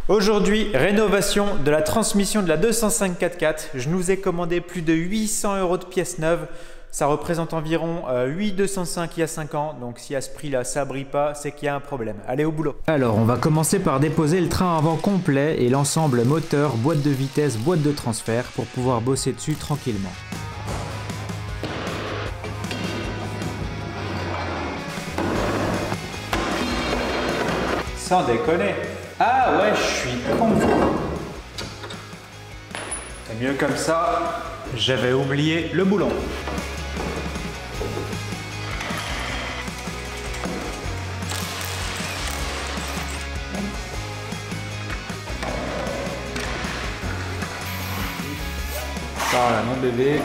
Aujourd'hui, rénovation de la transmission de la 205 4x4. Je nous ai commandé plus de 800 € de pièces neuves. Ça représente environ 8 205 il y a 5 ans. Donc si à ce prix-là, ça brille pas, c'est qu'il y a un problème. Allez, au boulot. Alors, on va commencer par déposer le train avant complet et l'ensemble moteur, boîte de vitesse, boîte de transfert pour pouvoir bosser dessus tranquillement. Sans déconner. Ah ouais, je suis con. C'est mieux comme ça. J'avais oublié le boulon. Voilà mon bébé.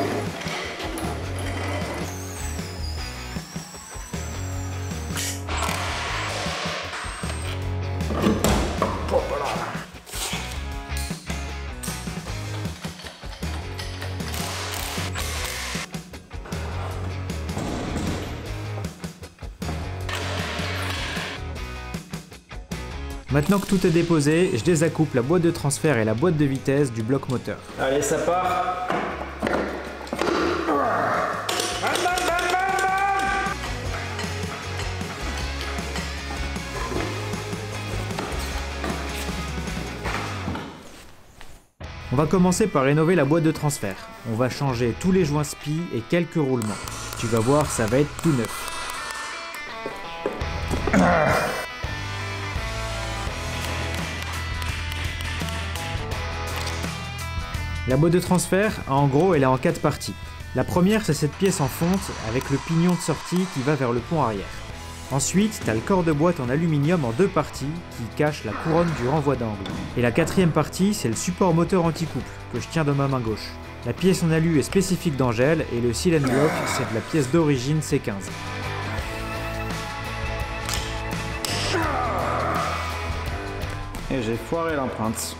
Maintenant que tout est déposé, je désaccouple la boîte de transfert et la boîte de vitesse du bloc moteur. Allez, ça part. On va commencer par rénover la boîte de transfert. On va changer tous les joints spi et quelques roulements. Tu vas voir, ça va être tout neuf. La boîte de transfert, en gros, elle est en 4 parties. La première, c'est cette pièce en fonte avec le pignon de sortie qui va vers le pont arrière. Ensuite, tu as le corps de boîte en aluminium en 2 parties qui cache la couronne du renvoi d'angle. Et la quatrième partie, c'est le support moteur anti-couple que je tiens de ma main gauche. La pièce en alu est spécifique d'Angel et le seal and block, c'est de la pièce d'origine C15. Et j'ai foiré l'empreinte.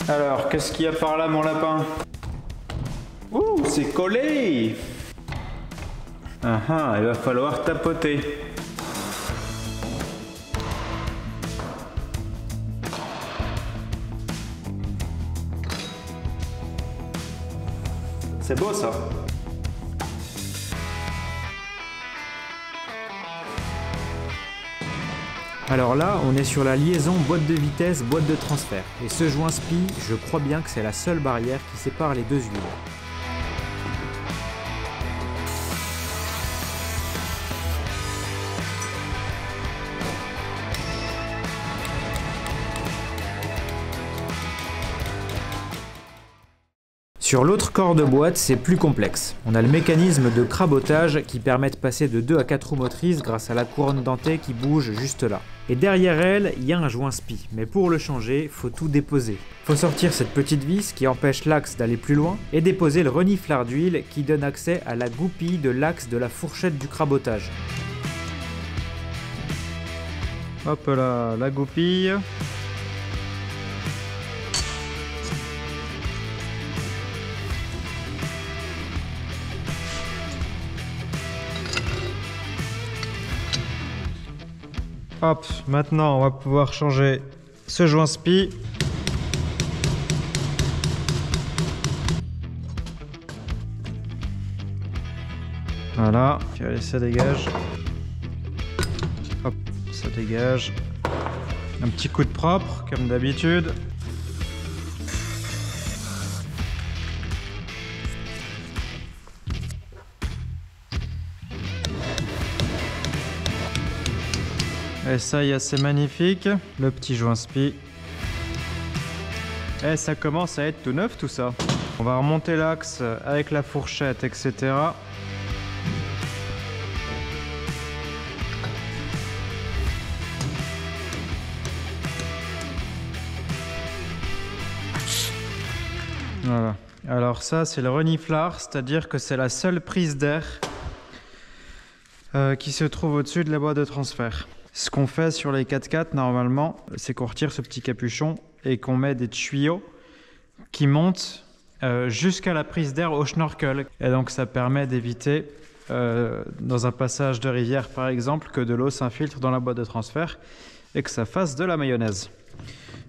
Alors, qu'est-ce qu'il y a par là, mon lapin? Ouh, c'est collé! Ah ah, il va falloir tapoter. C'est beau, ça. Alors là, on est sur la liaison boîte de vitesse, boîte de transfert. Et ce joint spi, je crois bien que c'est la seule barrière qui sépare les deux huiles. Sur l'autre corps de boîte, c'est plus complexe. On a le mécanisme de crabotage qui permet de passer de 2 à 4 roues motrices grâce à la couronne dentée qui bouge juste là. Et derrière elle, il y a un joint spi, mais pour le changer, faut tout déposer. Faut sortir cette petite vis qui empêche l'axe d'aller plus loin et déposer le reniflard d'huile qui donne accès à la goupille de l'axe de la fourchette du crabotage. Hop là, la goupille. Hop, maintenant on va pouvoir changer ce joint spi. Voilà, allez, ça dégage. Hop, ça dégage. Un petit coup de propre, comme d'habitude. Et ça y est, c'est magnifique, le petit joint spi. Et ça commence à être tout neuf tout ça. On va remonter l'axe avec la fourchette, etc. Voilà. Alors ça, c'est le reniflard, c'est-à-dire que c'est la seule prise d'air qui se trouve au-dessus de la boîte de transfert. Ce qu'on fait sur les 4x4 normalement, c'est qu'on retire ce petit capuchon et qu'on met des tuyaux qui montent jusqu'à la prise d'air au schnorkel. Et donc ça permet d'éviter dans un passage de rivière par exemple, que de l'eau s'infiltre dans la boîte de transfert et que ça fasse de la mayonnaise.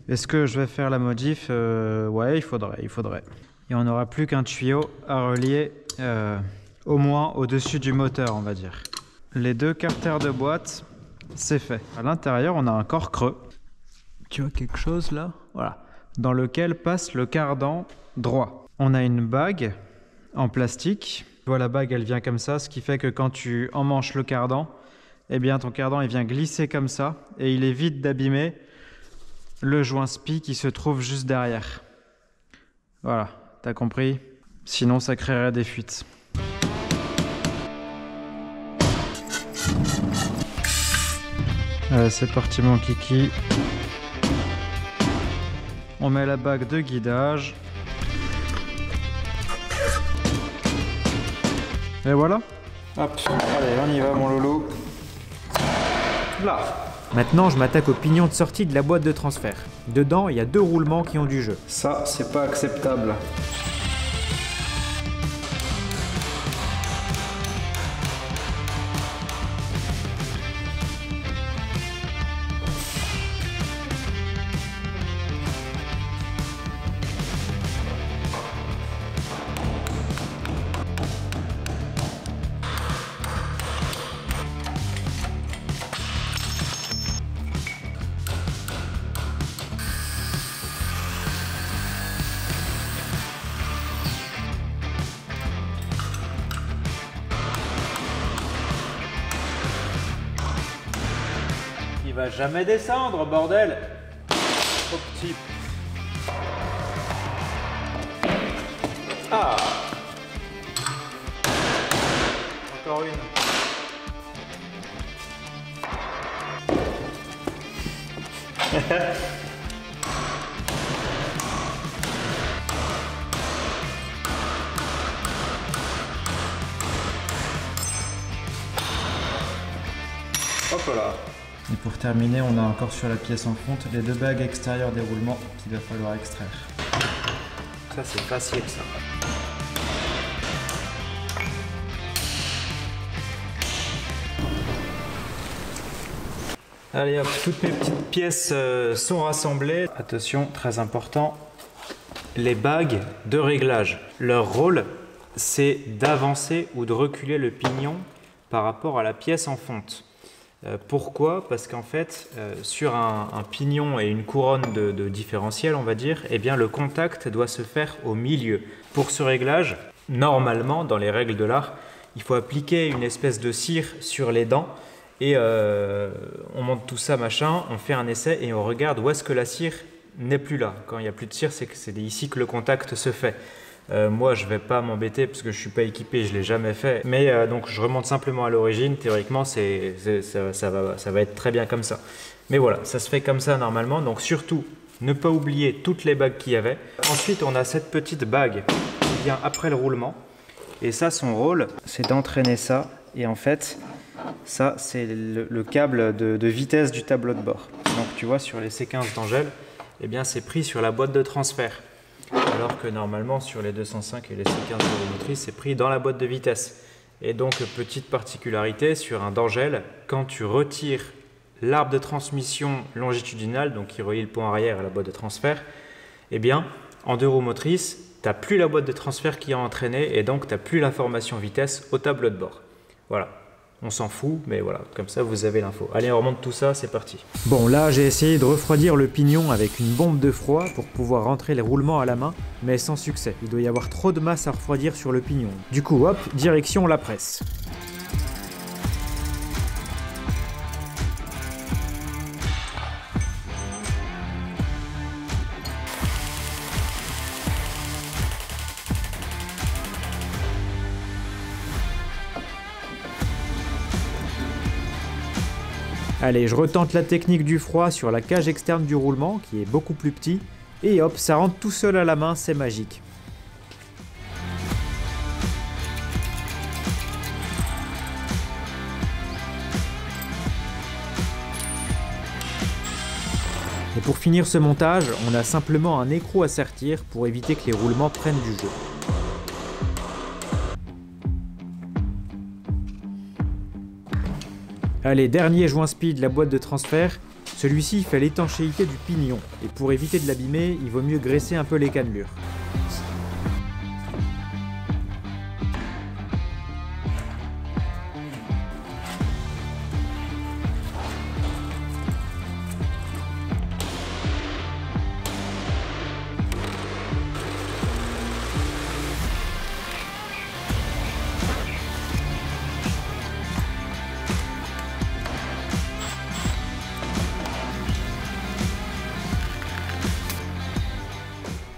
Est-ce que je vais faire la modif? Ouais, il faudrait. Et on n'aura plus qu'un tuyau à relier au moins au-dessus du moteur, on va dire. Les deux carters de boîte, c'est fait. À l'intérieur, on a un corps creux. Tu vois quelque chose là? Voilà. Dans lequel passe le cardan droit. On a une bague en plastique. Tu vois, la bague, elle vient comme ça, ce qui fait que quand tu emmanches le cardan, eh bien, ton cardan, il vient glisser comme ça et il évite d'abîmer le joint SPI qui se trouve juste derrière. Voilà, t'as compris? Sinon, ça créerait des fuites. Allez, c'est parti mon kiki. On met la bague de guidage. Et voilà. Hop, allez, on y va mon loulou. Là. Maintenant, je m'attaque au pignon de sortie de la boîte de transfert. Dedans, il y a 2 roulements qui ont du jeu. Ça, c'est pas acceptable. Il va jamais descendre, bordel! Trop petit. Ah! Encore une. Hop là. Et pour terminer, on a encore sur la pièce en fonte les 2 bagues extérieures des roulements qu'il va falloir extraire. Ça c'est facile ça. Allez hop, toutes mes petites pièces sont rassemblées. Attention, très important, les bagues de réglage. Leur rôle, c'est d'avancer ou de reculer le pignon par rapport à la pièce en fonte. Pourquoi? Parce qu'en fait, sur un pignon et une couronne de différentiel, on va dire, eh bien, le contact doit se faire au milieu. Pour ce réglage, normalement, dans les règles de l'art, il faut appliquer une espèce de cire sur les dents et on monte tout ça, machin, on fait un essai et on regarde où est-ce que la cire n'est plus là. Quand il n'y a plus de cire, c'est que c'est ici que le contact se fait. Moi, je ne vais pas m'embêter parce que je ne suis pas équipé, je ne l'ai jamais fait. Mais donc, je remonte simplement à l'origine. Théoriquement, ça va être très bien comme ça. Mais voilà, ça se fait comme ça normalement. Donc, surtout, ne pas oublier toutes les bagues qu'il y avait. Ensuite, on a cette petite bague qui vient après le roulement. Et ça, son rôle, c'est d'entraîner ça. Et en fait, ça, c'est le câble de vitesse du tableau de bord. Donc, tu vois, sur les C15 d'Angèle, eh bien, c'est pris sur la boîte de transfert. Alors que normalement sur les 205 et les C15 motrices, c'est pris dans la boîte de vitesse. Et donc petite particularité sur un d'Angèle, quand tu retires l'arbre de transmission longitudinal, donc qui relie le pont arrière à la boîte de transfert, eh bien en 2 roues motrices, tu n'as plus la boîte de transfert qui est entraînée et donc tu n'as plus l'information vitesse au tableau de bord. Voilà. On s'en fout, mais voilà, comme ça vous avez l'info. Allez, on remonte tout ça, c'est parti. Bon, là j'ai essayé de refroidir le pignon avec une bombe de froid pour pouvoir rentrer les roulements à la main, mais sans succès. Il doit y avoir trop de masse à refroidir sur le pignon. Du coup, hop, direction la presse. Allez, je retente la technique du froid sur la cage externe du roulement, qui est beaucoup plus petit, et hop, ça rentre tout seul à la main, c'est magique. Et pour finir ce montage, on a simplement un écrou à sertir pour éviter que les roulements prennent du jeu. Allez, dernier joint speed, la boîte de transfert. Celui-ci fait l'étanchéité du pignon, et pour éviter de l'abîmer, il vaut mieux graisser un peu les cannelures.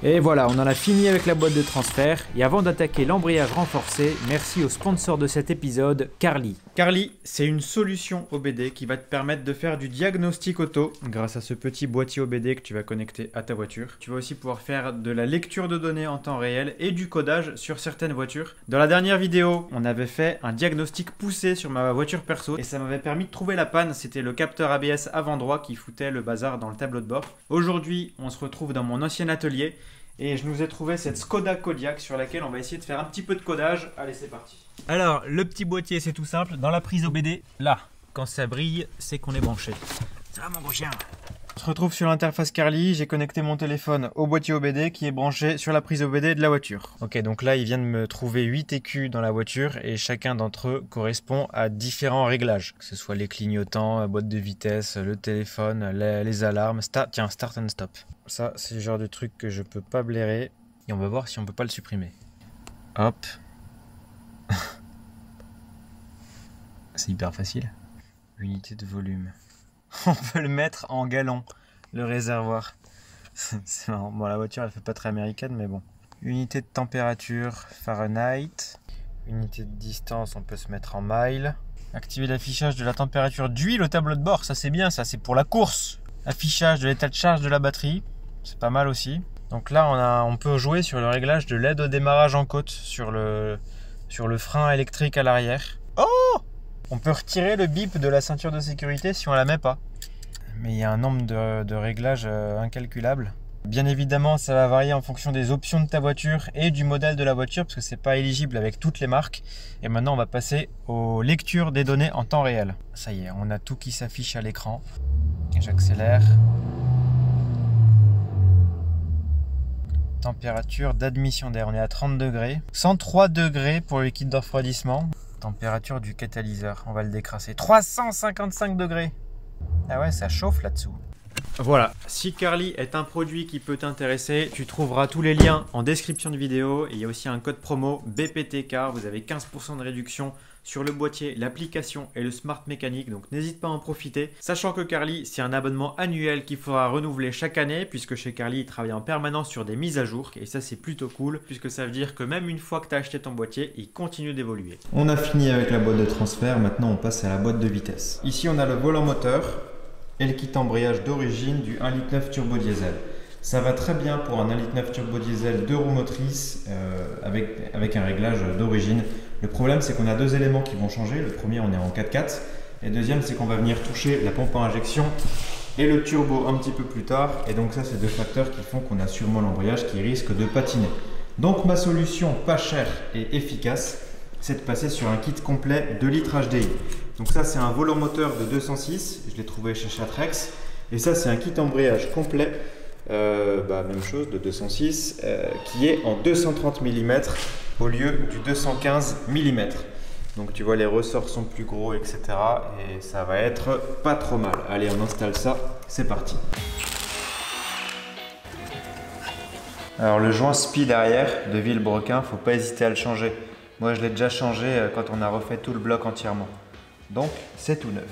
Et voilà, on en a fini avec la boîte de transfert. Et avant d'attaquer l'embrayage renforcé, merci au sponsor de cet épisode, Carly. Carly, c'est une solution OBD qui va te permettre de faire du diagnostic auto grâce à ce petit boîtier OBD que tu vas connecter à ta voiture. Tu vas aussi pouvoir faire de la lecture de données en temps réel et du codage sur certaines voitures. Dans la dernière vidéo, on avait fait un diagnostic poussé sur ma voiture perso et ça m'avait permis de trouver la panne. C'était le capteur ABS avant droit qui foutait le bazar dans le tableau de bord. Aujourd'hui, on se retrouve dans mon ancien atelier. Et je nous ai trouvé cette Skoda Kodiaq sur laquelle on va essayer de faire un petit peu de codage. Allez, c'est parti. Alors, le petit boîtier, c'est tout simple. Dans la prise OBD, là, quand ça brille, c'est qu'on est branché. Ça va, mon gros chien? On se retrouve sur l'interface Carly. J'ai connecté mon téléphone au boîtier OBD qui est branché sur la prise OBD de la voiture. Ok, donc là, il vient de me trouver 8 écus dans la voiture et chacun d'entre eux correspond à différents réglages. Que ce soit les clignotants, la boîte de vitesse, le téléphone, les alarmes. Tiens, start and stop. Ça, c'est le genre de truc que je peux pas blairer. Et on va voir si on peut pas le supprimer. Hop. C'est hyper facile. Unité de volume. On peut le mettre en gallons, le réservoir. C'est marrant. Bon, la voiture, elle fait pas très américaine, mais bon. Unité de température, Fahrenheit. Unité de distance, on peut se mettre en miles. Activer l'affichage de la température d'huile au tableau de bord. Ça, c'est bien, ça, c'est pour la course. Affichage de l'état de charge de la batterie. C'est pas mal aussi. Donc là, on peut jouer sur le réglage de l'aide au démarrage en côte sur le frein électrique à l'arrière. Oh! On peut retirer le bip de la ceinture de sécurité si on la met pas. Mais il y a un nombre de réglages incalculable. Bien évidemment, ça va varier en fonction des options de ta voiture et du modèle de la voiture parce que c'est pas éligible avec toutes les marques. Et maintenant, on va passer aux lectures des données en temps réel. Ça y est, on a tout qui s'affiche à l'écran. J'accélère. Température d'admission d'air, on est à 30 degrés. 103 degrés pour le liquide de refroidissement. Température du catalyseur, on va le décrasser. 355 degrés. Ah ouais, ça chauffe là-dessous. Voilà, si Carly est un produit qui peut t'intéresser, tu trouveras tous les liens en description de vidéo. Et il y a aussi un code promo BPTK, vous avez 15% de réduction sur le boîtier, l'application et le smart mécanique, donc n'hésite pas à en profiter. Sachant que Carly, c'est un abonnement annuel qu'il faudra renouveler chaque année, puisque chez Carly, il travaille en permanence sur des mises à jour, et ça c'est plutôt cool, puisque ça veut dire que même une fois que tu as acheté ton boîtier, il continue d'évoluer. On a fini avec la boîte de transfert, maintenant on passe à la boîte de vitesse. Ici on a le volant moteur et le kit embrayage d'origine du 1,9 litre turbo diesel. Ça va très bien pour un 1,9 litre turbo diesel 2 roues motrices avec un réglage d'origine. Le problème, c'est qu'on a deux éléments qui vont changer. Le premier, on est en 4x4. Et le deuxième, c'est qu'on va venir toucher la pompe à injection et le turbo un petit peu plus tard. Et donc ça, c'est deux facteurs qui font qu'on a sûrement l'embrayage qui risque de patiner. Donc ma solution pas chère et efficace, c'est de passer sur un kit complet 2 litres HDI. Donc ça, c'est un volant moteur de 206. Je l'ai trouvé chez Chatrex. Et ça, c'est un kit embrayage complet. Même chose de 206 qui est en 230 mm au lieu du 215 mm. Donc tu vois, les ressorts sont plus gros, etc. Et ça va être pas trop mal. Allez, on installe ça, c'est parti. Alors le joint SPI derrière de Villebrequin, faut pas hésiter à le changer. Moi je l'ai déjà changé quand on a refait tout le bloc entièrement. Donc c'est tout neuf.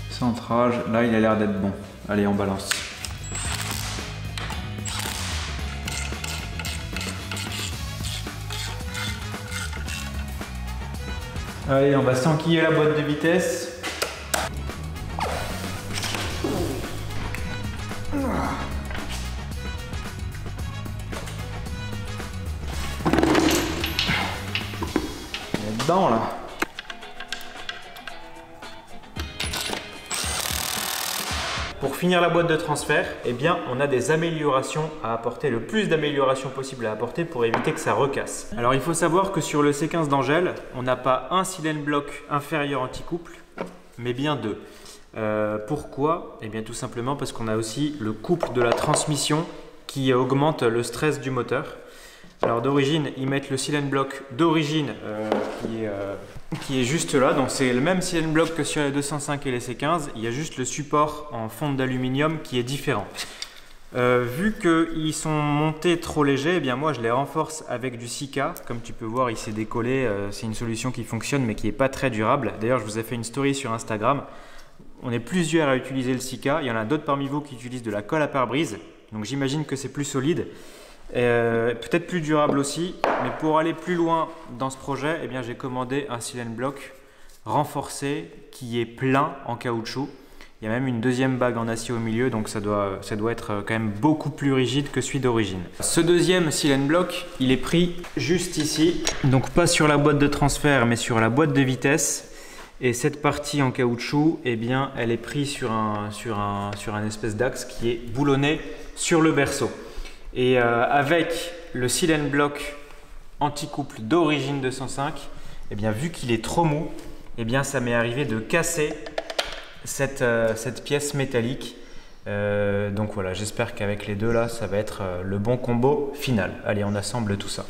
Centrage, là il a l'air d'être bon. Allez, on balance. Allez, on va s'enquiller la boîte de vitesse. dedans là. Pour finir la boîte de transfert, eh bien, on a des améliorations à apporter, le plus d'améliorations possible à apporter pour éviter que ça recasse. Alors il faut savoir que sur le C15 d'Angèle, on n'a pas un silent block inférieur anti-couple, mais bien deux. Pourquoi? Eh bien tout simplement parce qu'on a aussi le couple de la transmission qui augmente le stress du moteur. Alors d'origine, ils mettent le silent block d'origine qui est juste là. Donc c'est le même silent block que sur les 205 et les C15. Il y a juste le support en fonte d'aluminium qui est différent. Vu qu'ils sont montés trop légers, eh bien moi je les renforce avec du Sika. Comme tu peux voir, il s'est décollé. C'est une solution qui fonctionne mais qui n'est pas très durable. D'ailleurs, je vous ai fait une story sur Instagram. On est plusieurs à utiliser le Sika. Il y en a d'autres parmi vous qui utilisent de la colle à pare-brise. Donc j'imagine que c'est plus solide. Peut-être plus durable aussi, mais pour aller plus loin dans ce projet, eh bien, j'ai commandé un silent block renforcé qui est plein en caoutchouc. Il y a même une deuxième bague en acier au milieu, donc ça doit être quand même beaucoup plus rigide que celui d'origine. Ce deuxième silent block, il est pris juste ici, donc pas sur la boîte de transfert, mais sur la boîte de vitesse. Et cette partie en caoutchouc, eh bien, elle est prise sur un espèce d'axe qui est boulonné sur le berceau. Et avec le silent block anti-couple d'origine 205, eh bien, vu qu'il est trop mou, eh bien, ça m'est arrivé de casser cette pièce métallique. Donc voilà, j'espère qu'avec les deux là, ça va être le bon combo final. Allez, on assemble tout ça.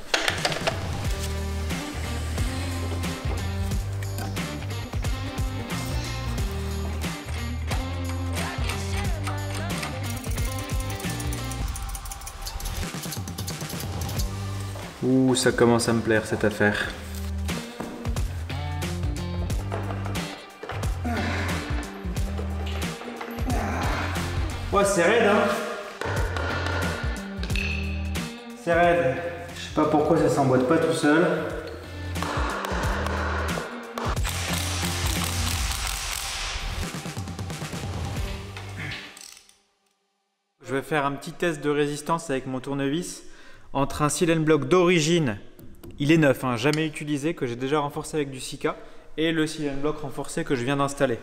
Ouh, ça commence à me plaire cette affaire. Ouais, c'est raide, hein. C'est raide. Je sais pas pourquoi ça s'emboîte pas tout seul. Je vais faire un petit test de résistance avec mon tournevis. Entre un silent block d'origine, il est neuf, hein, jamais utilisé, que j'ai déjà renforcé avec du Sika, et le silent block renforcé que je viens d'installer.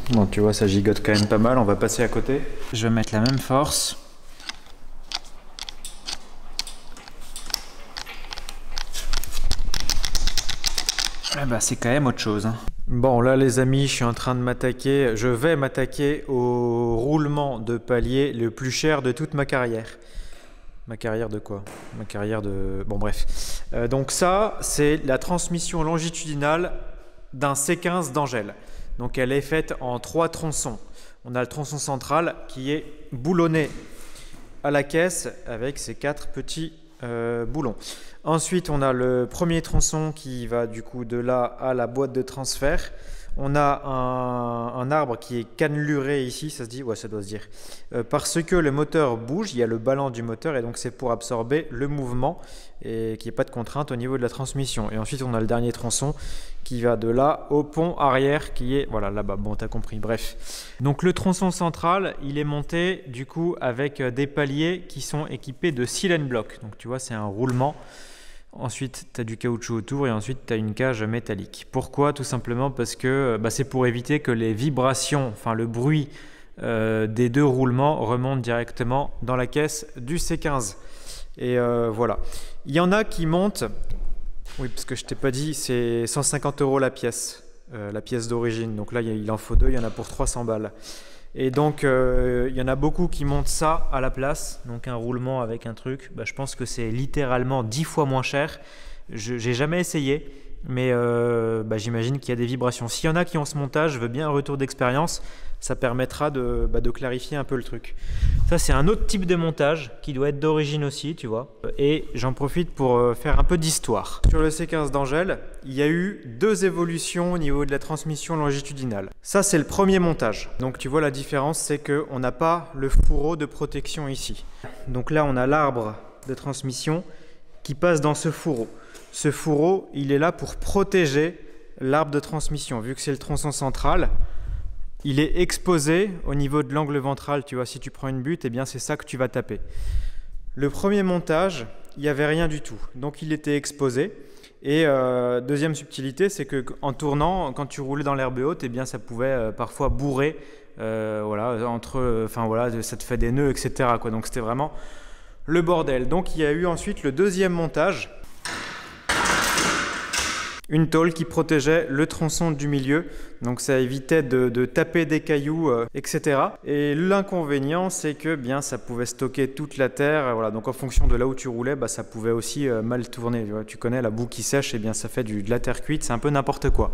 Bon, tu vois, ça gigote quand même pas mal, on va passer à côté. Je vais mettre la même force. Ah bah, c'est quand même autre chose, hein. Bon, là les amis, je vais m'attaquer au roulement de palier le plus cher de toute ma carrière. Ma carrière de quoi? Ma carrière de... Bon bref. Donc ça, c'est la transmission longitudinale d'un C15 d'Angèle. Donc elle est faite en 3 tronçons. On a le tronçon central qui est boulonné à la caisse avec ces 4 petits boulons. Ensuite, on a le premier tronçon qui va du coup de là à la boîte de transfert. On a un arbre qui est canneluré ici, ça se dit? Ouais, ça doit se dire. Parce que le moteur bouge, il y a le ballon du moteur et donc c'est pour absorber le mouvement et qu'il n'y ait pas de contrainte au niveau de la transmission. Et ensuite, on a le dernier tronçon qui va de là au pont arrière qui est, voilà, là-bas. Bon, t'as compris, bref. Donc le tronçon central, il est monté du coup avec des paliers qui sont équipés de silent block. Donc tu vois, c'est un roulement. Ensuite, tu as du caoutchouc autour et ensuite, tu as une cage métallique. Pourquoi? Tout simplement parce que c'est pour éviter que les vibrations, enfin le bruit des deux roulements remonte directement dans la caisse du C15. Et voilà. Il y en a qui montent, oui, parce que je t'ai pas dit, c'est 150 € la pièce d'origine. Donc là, il en faut 2, il y en a pour 300 balles. Et donc, il y en a beaucoup qui montent ça à la place, donc un roulement avec un truc. Je pense que c'est littéralement 10 fois moins cher. J'ai jamais essayé, mais j'imagine qu'il y a des vibrations. S'il y en a qui ont ce montage, je veux bien un retour d'expérience. Ça permettra de clarifier un peu le truc. Ça, c'est un autre type de montage qui doit être d'origine aussi, tu vois. Et j'en profite pour faire un peu d'histoire. Sur le C15 d'Angèle, il y a eu 2 évolutions au niveau de la transmission longitudinale. Ça, c'est le premier montage. Donc, tu vois, la différence, c'est qu'on n'a pas le fourreau de protection ici. Donc là, on a l'arbre de transmission qui passe dans ce fourreau. Ce fourreau, il est là pour protéger l'arbre de transmission. Vu que c'est le tronçon central, il est exposé au niveau de l'angle ventral. Tu vois, si tu prends une butte, eh bien c'est ça que tu vas taper. Le premier montage, il n'y avait rien du tout, donc il était exposé. Et deuxième subtilité, c'est qu'en tournant, quand tu roulais dans l'herbe haute, eh bien, ça pouvait parfois bourrer, voilà, ça te fait des nœuds, etc., quoi. Donc c'était vraiment le bordel. Donc il y a eu ensuite le deuxième montage, une tôle qui protégeait le tronçon du milieu, donc ça évitait de taper des cailloux, etc. Et l'inconvénient, c'est que bien ça pouvait stocker toute la terre, voilà. Donc en fonction de là où tu roulais, ça pouvait aussi mal tourner. Tu connais la boue qui sèche, et bien ça fait de la terre cuite, c'est un peu n'importe quoi.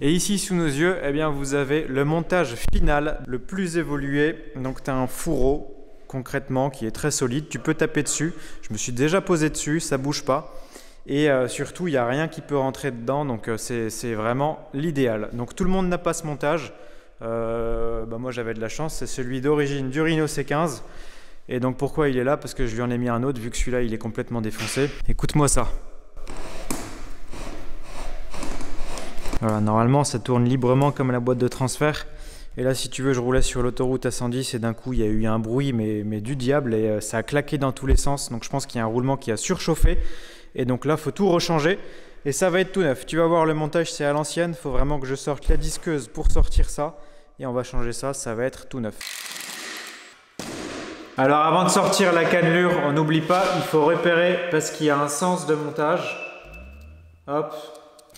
Et ici sous nos yeux, eh bien, vous avez le montage final, le plus évolué. Donc tu as un fourreau concrètement qui est très solide, tu peux taper dessus. Je me suis déjà posé dessus, ça bouge pas. Et surtout, il n'y a rien qui peut rentrer dedans, donc c'est vraiment l'idéal. Donc tout le monde n'a pas ce montage. Moi j'avais de la chance, c'est celui d'origine du Rhino C15. Et donc pourquoi il est là? Parce que je lui en ai mis un autre, vu que celui-là il est complètement défoncé. Écoute-moi ça. Voilà, normalement ça tourne librement comme la boîte de transfert. Et là, si tu veux, je roulais sur l'autoroute à 110 et d'un coup il y a eu un bruit mais du diable, et ça a claqué dans tous les sens. Donc je pense qu'il y a un roulement qui a surchauffé. Et donc là, il faut tout rechanger et ça va être tout neuf. Tu vas voir, le montage, c'est à l'ancienne. Il faut vraiment que je sorte la disqueuse pour sortir ça. Et on va changer ça, ça va être tout neuf. Alors avant de sortir la cannelure, on n'oublie pas, il faut repérer parce qu'il y a un sens de montage. Hop,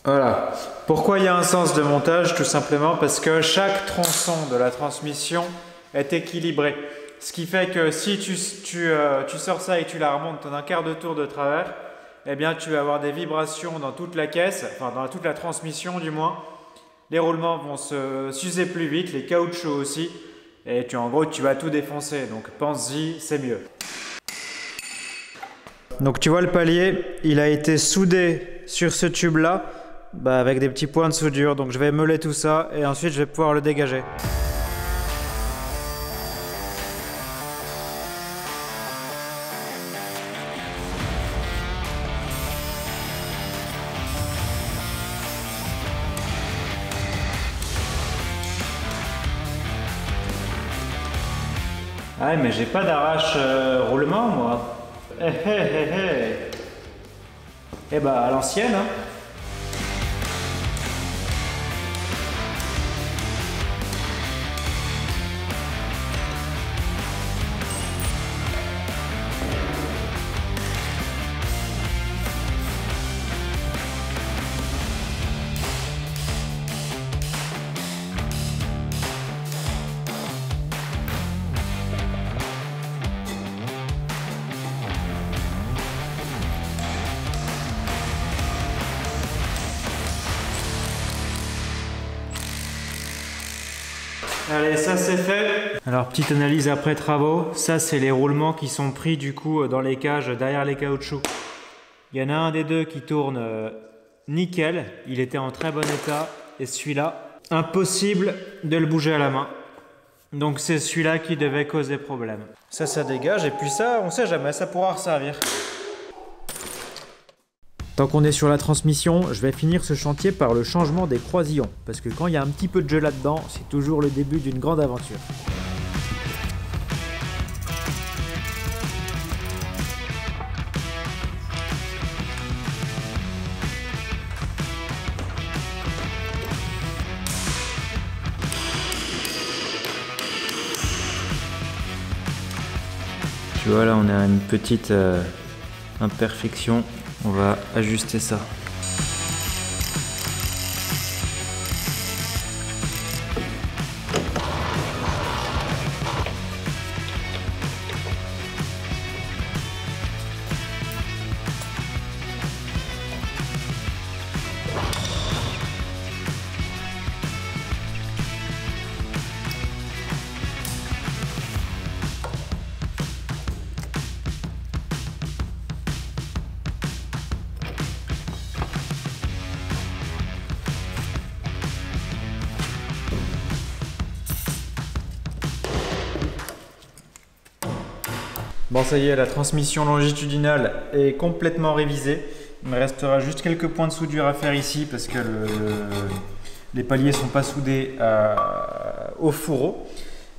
voilà. Pourquoi il y a un sens de montage? Tout simplement parce que chaque tronçon de la transmission est équilibré. Ce qui fait que si tu sors ça et tu la remontes d'un quart de tour de travers, eh bien, tu vas avoir des vibrations dans toute la caisse, enfin dans toute la transmission du moins. Les roulements vont s'user plus vite, les caoutchoucs aussi. Et en gros, tu vas tout défoncer. Donc pense-y, c'est mieux. Donc tu vois le palier, il a été soudé sur ce tube-là, avec des petits points de soudure. Donc je vais meuler tout ça et ensuite je vais pouvoir le dégager. Ah mais j'ai pas d'arrache roulement moi. Eh bah à l'ancienne hein. Allez, ça c'est fait. Alors petite analyse après travaux, ça c'est les roulements qui sont pris du coup dans les cages derrière les caoutchoucs. Il y en a un des deux qui tourne nickel, il était en très bon état, et celui-là, impossible de le bouger à la main. Donc c'est celui-là qui devait causer problème. Ça dégage, et puis ça, on sait jamais, ça pourra resservir. Tant qu'on est sur la transmission, je vais finir ce chantier par le changement des croisillons, parce que quand il y a un petit peu de jeu là-dedans, c'est toujours le début d'une grande aventure. Tu vois là, on a une petite imperfection. On va ajuster ça. Bon, ça y est, la transmission longitudinale est complètement révisée. Il me restera juste quelques points de soudure à faire ici parce que les paliers ne sont pas soudés au fourreau.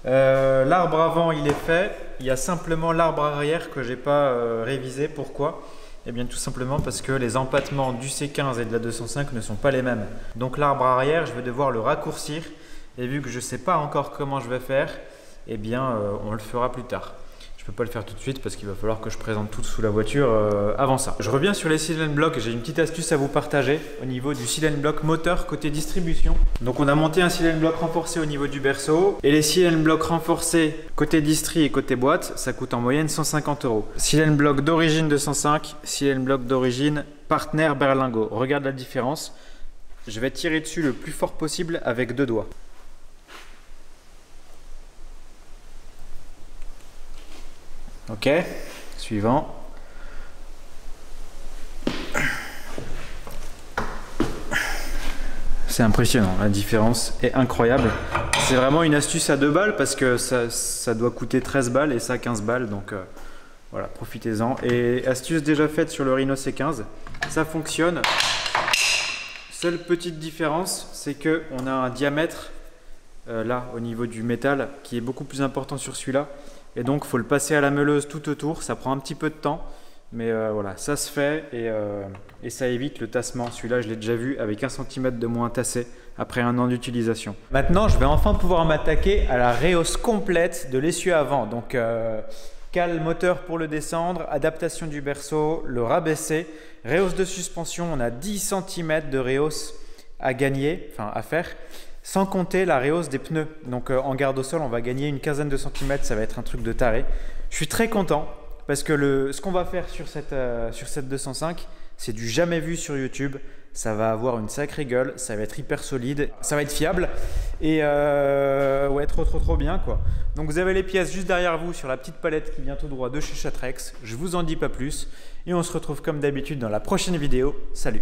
L'arbre avant, il est fait. il y a simplement l'arbre arrière que j'ai pas révisé. Pourquoi? Eh bien tout simplement parce que les empattements du C15 et de la 205 ne sont pas les mêmes. Donc l'arbre arrière, je vais devoir le raccourcir et vu que je ne sais pas encore comment je vais faire, eh bien on le fera plus tard. Je ne peux pas le faire tout de suite parce qu'il va falloir que je présente tout sous la voiture avant ça. Je reviens sur les silent blocks, j'ai une petite astuce à vous partager au niveau du silent block moteur côté distribution. Donc on a monté un silent block renforcé au niveau du berceau et les silent blocks renforcés côté distri et côté boîte, ça coûte en moyenne 150 €. Silent block d'origine 205, silent block d'origine Partner Berlingot. Regarde la différence. Je vais tirer dessus le plus fort possible avec 2 doigts. Ok, suivant. C'est impressionnant, la différence est incroyable. C'est vraiment une astuce à 2 balles parce que ça doit coûter 13 balles et ça 15 balles. Donc voilà, profitez-en. Et astuce déjà faite sur le Rhino C15, ça fonctionne. Seule petite différence, c'est qu'on a un diamètre là au niveau du métal qui est beaucoup plus important sur celui-là. Et donc il faut le passer à la meuleuse tout autour, ça prend un petit peu de temps. Mais voilà, ça se fait et ça évite le tassement. Celui-là, je l'ai déjà vu avec 1 cm de moins tassé après 1 an d'utilisation. Maintenant, je vais enfin pouvoir m'attaquer à la rehausse complète de l'essieu avant. Donc, cale moteur pour le descendre, adaptation du berceau, le rabaisser, rehausse de suspension. On a 10 cm de rehausse à gagner, enfin à faire, sans compter la rehausse des pneus. Donc, en garde au sol, on va gagner une quinzaine de centimètres. Ça va être un truc de taré. Je suis très content. Parce que ce qu'on va faire sur cette 205, c'est du jamais vu sur YouTube. Ça va avoir une sacrée gueule, ça va être hyper solide, ça va être fiable et ouais, trop bien quoi. Donc vous avez les pièces juste derrière vous sur la petite palette qui vient tout droit de chez Chatrex. Je vous en dis pas plus et on se retrouve comme d'habitude dans la prochaine vidéo. Salut!